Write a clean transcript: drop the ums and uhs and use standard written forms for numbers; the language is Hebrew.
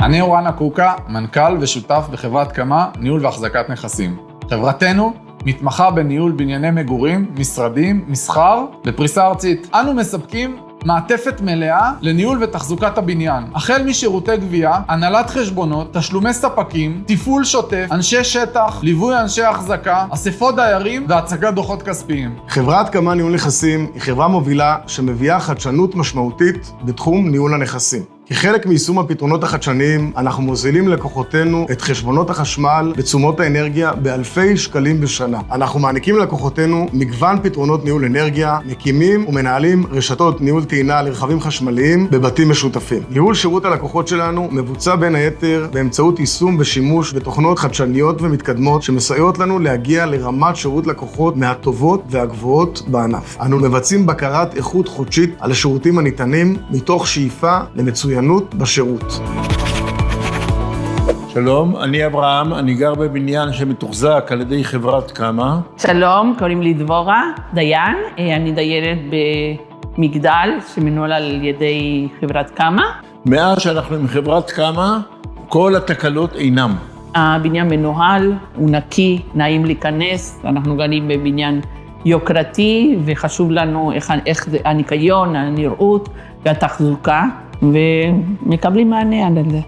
אני אורן אקוקה, מנכ"ל ושותף בחברת קמה, ניהול והחזקת נכסים. חברתנו מתמחה בניהול בנייני מגורים, משרדים, מסחר לפריסה ארצית. אנו מספקים מעטפת מלאה לניהול ותחזוקת הבניין. החל משירותי גבייה, הנהלת חשבונות, תשלומי ספקים, תפעול שוטף, אנשי שטח, ליווי אנשי החזקה, אספות דיירים והצגת דוחות כספיים. חברת קמה ניהול נכסים היא חברה מובילה שמביאה חדשנות משמעותית בתחום ניהול הנכסים. כחלק מיישום הפתרונות החדשניים, אנחנו מוזילים ללקוחותינו את חשבונות החשמל ותשומות האנרגיה באלפי שקלים בשנה. אנחנו מעניקים ללקוחותינו מגוון פתרונות ניהול אנרגיה, מקימים ומנהלים רשתות ניהול טעינה לרכבים חשמליים בבתים משותפים. ניהול שירות הלקוחות שלנו מבוצע בין היתר באמצעות יישום ושימוש בתוכנות חדשניות ומתקדמות שמסייעות לנו להגיע לרמת שירות לקוחות מהטובות והגבוהות בענף. אנו מבצעים בקרת איכות חודשית על השירותים הניתנים מתוך שאיפה למצוינות בשירות. שלום, אני אברהם, אני גר בבניין שמתוחזק על ידי חברת קמה. שלום, קוראים לי דבורה דיין, אני דיירת במגדל שמנוהל על ידי חברת קמה. מאז שאנחנו עם חברת קמה, כל התקלות אינם. הבניין מנוהל, הוא נקי, נעים להיכנס, אנחנו גרים בבניין יוקרתי וחשוב לנו איך זה הניקיון, הנראות והתחזוקה, ומקבלים מענה על זה.